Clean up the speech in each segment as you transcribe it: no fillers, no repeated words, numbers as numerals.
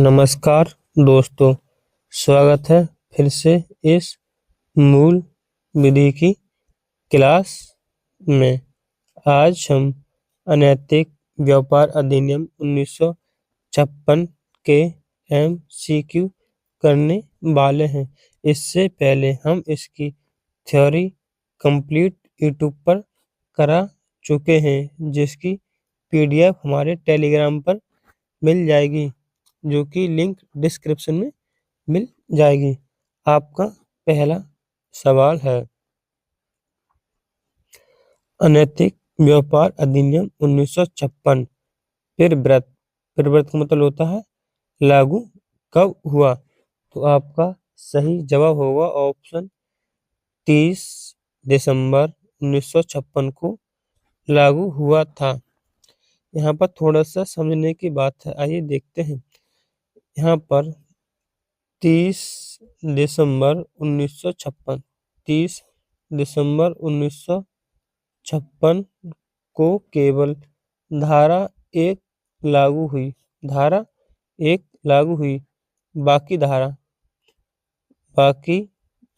नमस्कार दोस्तों, स्वागत है फिर से इस मूल विधि की क्लास में। आज हम अनैतिक व्यापार अधिनियम 1956 के MCQ करने वाले हैं। इससे पहले हम इसकी थ्योरी कंप्लीट यूट्यूब पर करा चुके हैं, जिसकी PDF हमारे टेलीग्राम पर मिल जाएगी, जो कि लिंक डिस्क्रिप्शन में मिल जाएगी। आपका पहला सवाल है, अनैतिक व्यापार अधिनियम 1956 प्रवृत्त का मतलब होता है लागू कब हुआ। तो आपका सही जवाब होगा ऑप्शन 30 दिसंबर 1956 को लागू हुआ था। यहाँ पर थोड़ा सा समझने की बात है, आइए देखते हैं। यहाँ पर 30 दिसंबर 1956 30 दिसंबर 1956 को केवल धारा 1 लागू हुई। धारा 1 लागू हुई। बाकी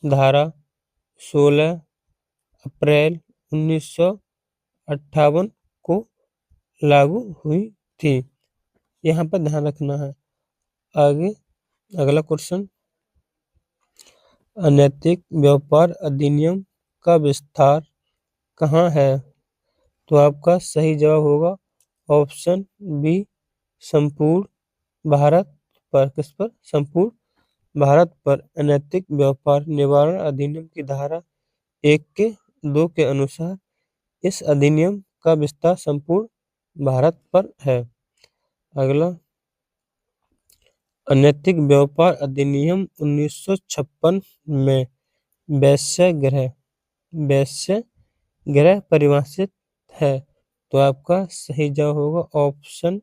धारा 16 अप्रैल 1958 को लागू हुई थी। यहाँ पर ध्यान रखना है। आगे अगला क्वेश्चन, अनैतिक व्यापार अधिनियम का विस्तार कहाँ है। तो आपका सही जवाब होगा ऑप्शन बी, संपूर्ण भारत पर। किस पर? संपूर्ण भारत पर। अनैतिक व्यापार निवारण अधिनियम की धारा 1 के 2 के अनुसार इस अधिनियम का विस्तार संपूर्ण भारत पर है। अगला, अनैतिक व्यापार अधिनियम 1956 में वेश्यागृह परिभाषित है। तो आपका सही जवाब होगा ऑप्शन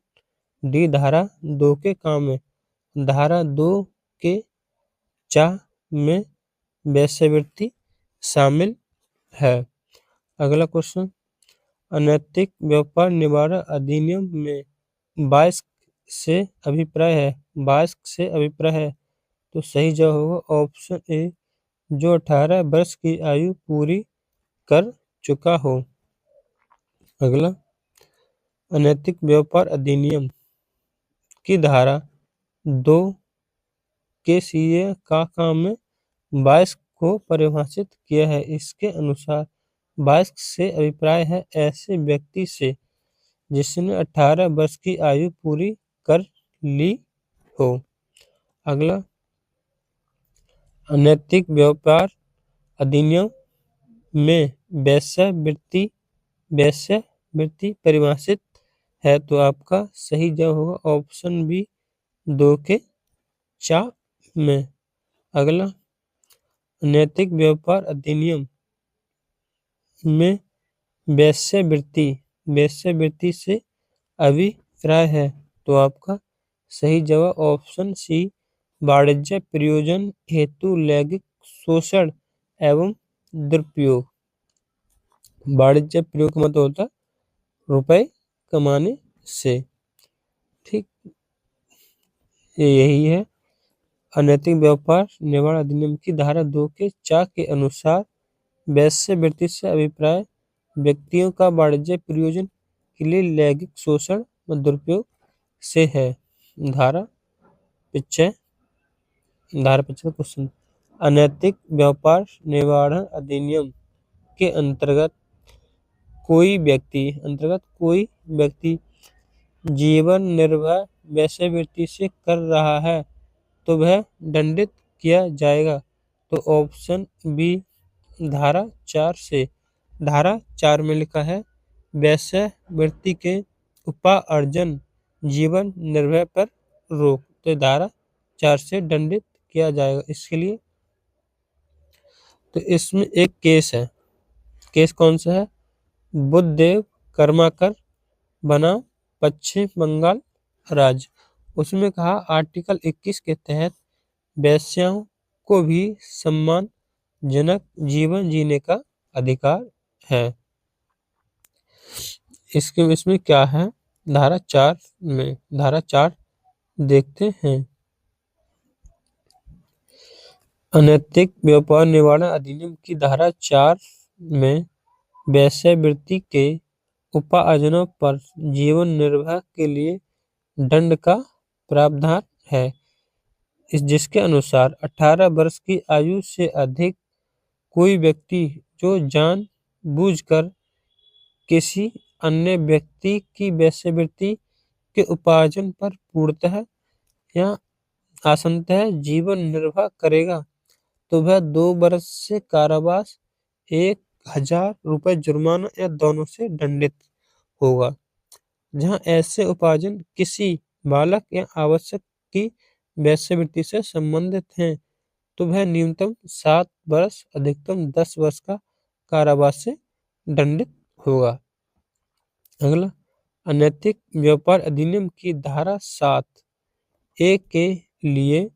डी, धारा 2 के काम में। धारा 2 के चा में वेश्यावृत्ति शामिल है। अगला क्वेश्चन, अनैतिक व्यापार निवारण अधिनियम में 22 से अभिप्राय है। तो सही जवाब होगा ऑप्शन ए, जो 18 वर्ष की आयु पूरी कर चुका हो। अगला, अनैतिक व्यापार अधिनियम की धारा 2 के सीए का काम में 22 को परिभाषित किया है। इसके अनुसार 22 से अभिप्राय है ऐसे व्यक्ति से जिसने 18 वर्ष की आयु पूरी कर ली हो। अगला, अनैतिक व्यापार अधिनियम में वेश्यावृत्ति परिभाषित है। तो आपका सही जवाब होगा ऑप्शन बी, 2 के चा में। अगला, अनैतिक व्यापार अधिनियम में वेश्यावृत्ति से अभिप्राय है। तो आपका सही जवाब ऑप्शन सी, वाणिज्य प्रयोजन हेतु लैंगिक शोषण एवं दुरुपयोग। वाणिज्य प्रयोग का मतलब होता है रुपए कमाने से। ठीक, यही है। अनैतिक व्यापार निवारण अधिनियम की धारा 2 के चा के अनुसार वेश्यावृत्ति से अभिप्राय व्यक्तियों का वाणिज्य प्रयोजन के लिए लैंगिक शोषण व दुरुपयोग से है। धारा 25 क्वेश्चन, अनैतिक व्यापार निवारण अधिनियम के अंतर्गत कोई व्यक्ति जीवन निर्वाह वेश्यावृत्ति से कर रहा है तो वह दंडित किया जाएगा। तो ऑप्शन बी, धारा 4 से। धारा 4 में लिखा है वेश्यावृत्ति के उपार्जन जीवन निर्वाह पर रोक। तो धारा 4 से दंडित किया जाएगा इसके लिए। तो इसमें एक केस है। केस कौन सा है? बुद्धदेव कर्माकर बनाम पश्चिम बंगाल राज्य। उसमें कहा आर्टिकल 21 के तहत वेश्याओं को भी सम्मानजनक जीवन जीने का अधिकार है। इसमें क्या है? धारा 4 देखते हैं। अनैतिक व्यापार निवारण अधिनियम की धारा 4 में वेश्यावृत्ति के उपार्जनों पर जीवन निर्वाह के लिए दंड का प्रावधान है, जिसके अनुसार 18 वर्ष की आयु से अधिक कोई व्यक्ति जो जानबूझकर किसी अन्य व्यक्ति की वेश्यावृत्ति के उपार्जन पर पूर्णतः या आंशतः जीवन निर्वाह करेगा तो वह 2 वर्ष से कारावास, 1000 रुपये जुर्माना या दोनों से दंडित होगा। जहां ऐसे उपार्जन किसी बालक या आवश्यक की वेश्यावृत्ति से संबंधित हैं तो वह न्यूनतम 7 वर्ष अधिकतम 10 वर्ष का कारावास से दंडित होगा। अगला, अनैतिक व्यापार अधिनियम की धारा 7(a) के लिए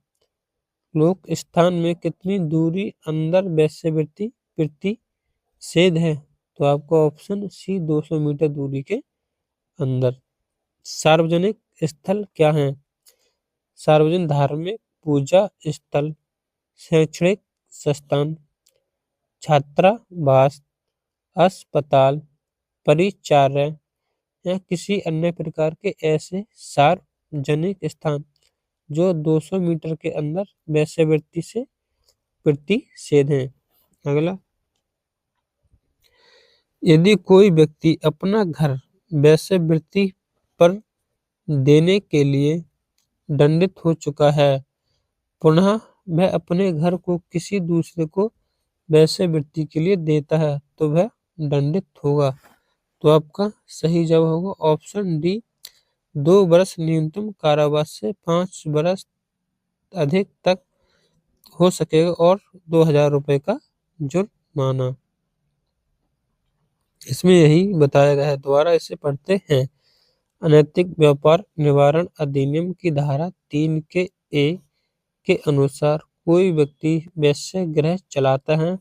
लोक स्थान में कितनी दूरी अंदर वेश्यावृत्ति प्रतिषेध है? तो आपका ऑप्शन सी 200 मीटर दूरी के अंदर। सार्वजनिक स्थल क्या है? सार्वजनिक धार्मिक पूजा स्थल, शैक्षणिक संस्थान, छात्रावास, अस्पताल, परिचार्य या किसी अन्य प्रकार के ऐसे सार्वजनिक स्थान जो 200 मीटर के अंदर वेश्यावृत्ति से प्रतिषेध हैं। अगला, यदि कोई व्यक्ति अपना घर वेश्यावृत्ति पर देने के लिए दंडित हो चुका है, पुनः वह अपने घर को किसी दूसरे को वेश्यावृत्ति के लिए देता है तो वह दंडित होगा। तो आपका सही जवाब होगा ऑप्शन डी, 2 वर्ष न्यूनतम कारावास से 5 वर्ष अधिक तक हो सकेगा और 2000 रुपये का जुर्माना। इसमें यही बताया गया है, दोबारा इसे पढ़ते हैं। अनैतिक व्यापार निवारण अधिनियम की धारा 3 के ए के अनुसार कोई व्यक्ति वेश्यागृह चलाता है,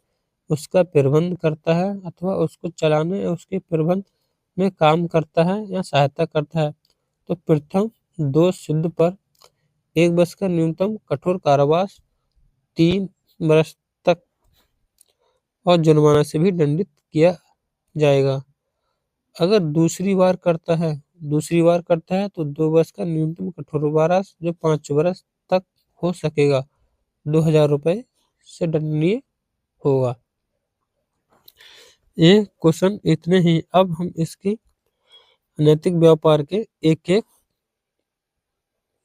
उसका प्रबंध करता है अथवा उसको चलाने या उसके प्रबंध में काम करता है या सहायता करता है तो प्रथम दोष सिद्ध पर 1 वर्ष का न्यूनतम कठोर कारावास, 3 वर्ष तक और जुर्माना से भी दंडित किया जाएगा। अगर दूसरी बार करता है तो 2 वर्ष का न्यूनतम कठोरवास जो 5 वर्ष तक हो सकेगा, 2000 रुपये से दंडनीय होगा। ये क्वेश्चन इतने ही। अब हम इसकी अनैतिक व्यापार के एक-एक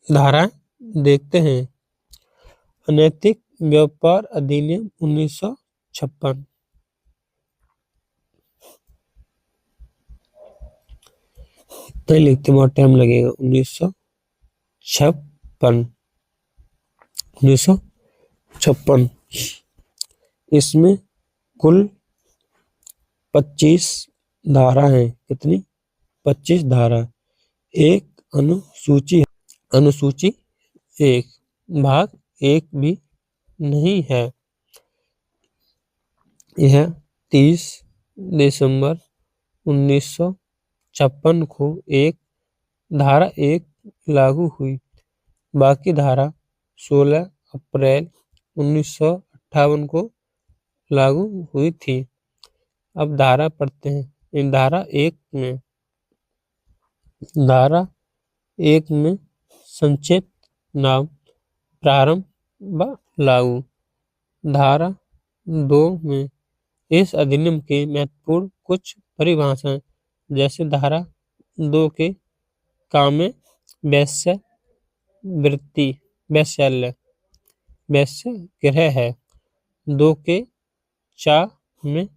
धाराएं देखते हैं। अनैतिक व्यापार अधिनियम 1956। नहीं लिखते बहुत टाइम लगेगा। 1956 इसमें कुल 25 धारा है। कितनी? 25 धारा। एक अनुसूची 1 भाग 1 भी नहीं है। यह 30 दिसंबर 1956 को धारा 1 लागू हुई। बाकी धारा 16 अप्रैल 1958 को लागू हुई थी। अब धारा पढ़ते हैं। इन धारा 1 में संक्षिप्त नाम प्रारंभ व लागू। धारा 2 में इस अधिनियम के महत्वपूर्ण कुछ परिभाषाएं, जैसे धारा 2 के काम में वेश्यागृह है। 2 के चा में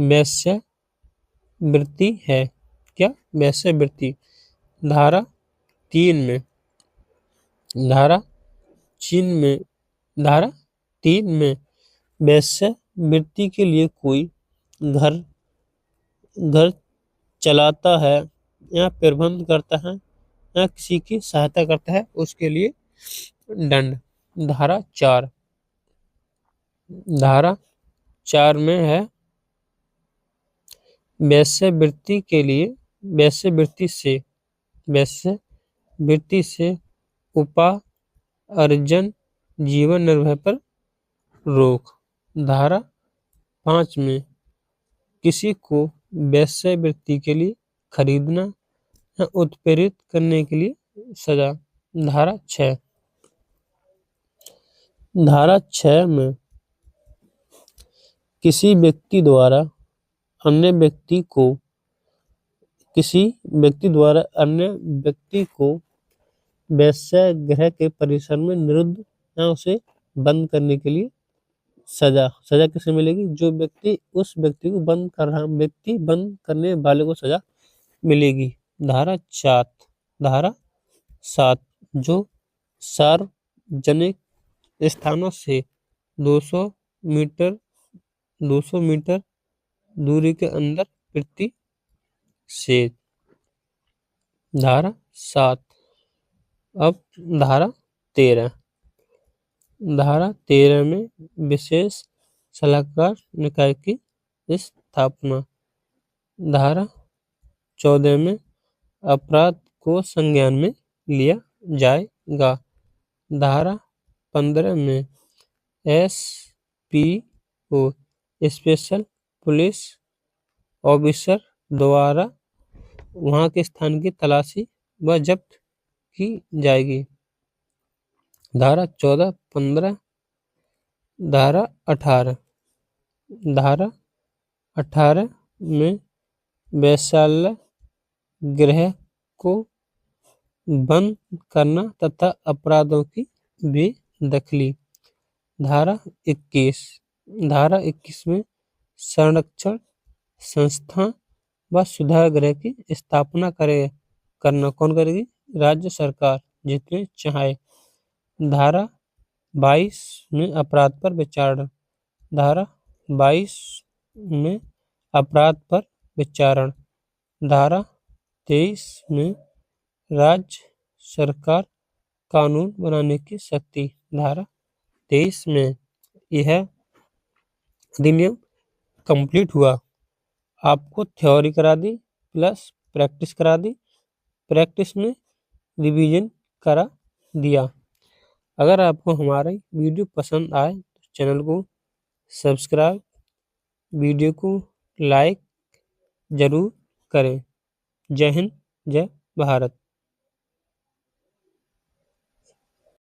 वेश्यावृत्ति है। क्या? वेश्यावृत्ति। धारा 3 में वेश्यावृत्ति के लिए कोई घर चलाता है या प्रबंध करता है या किसी की सहायता करता है उसके लिए दंड। धारा 4 में है वेश्यावृत्ति के लिए वेश्यावृत्ति से उपार्जन जीवन निर्वाह पर रोक। धारा 5 में किसी को वेश्यावृत्ति के लिए खरीदना या उत्प्रेरित करने के लिए सजा। धारा 6 में किसी व्यक्ति द्वारा अन्य व्यक्ति को वेश्यागृह के परिसर में निरुद्ध या उसे बंद करने के लिए सजा किसे मिलेगी? जो व्यक्ति उस व्यक्ति को बंद करने वाले को सजा मिलेगी। धारा 7 जो सार्वजनिक स्थानों से 200 मीटर दूरी के अंदर प्रतिषेध। धारा 7। अब धारा 13 में विशेष सलाहकार निकाय की स्थापना। धारा 14 में अपराध को संज्ञान में लिया जाएगा। धारा 15 में SPO स्पेशल पुलिस ऑफिसर द्वारा वहां के स्थान की तलाशी व जब्त की जाएगी। धारा 14, 15। धारा 18 में वेश्यालय गृह को बंद करना तथा अपराधों की बेदखली। धारा 21 में संरक्षण संस्था व सुधार गृह की स्थापना करना कौन करेगी? राज्य सरकार जितने चाहे। धारा 22 में अपराध पर विचारण। धारा 22 में अपराध पर विचारण। धारा 23 में राज्य सरकार कानून बनाने की शक्ति। धारा 23 में यह अधिनियम कंप्लीट हुआ। आपको थ्योरी करा दी प्लस प्रैक्टिस करा दी, प्रैक्टिस में रिवीजन करा दिया। अगर आपको हमारा वीडियो पसंद आए तो चैनल को सब्सक्राइब, वीडियो को लाइक जरूर करें। जय हिंद, जय भारत।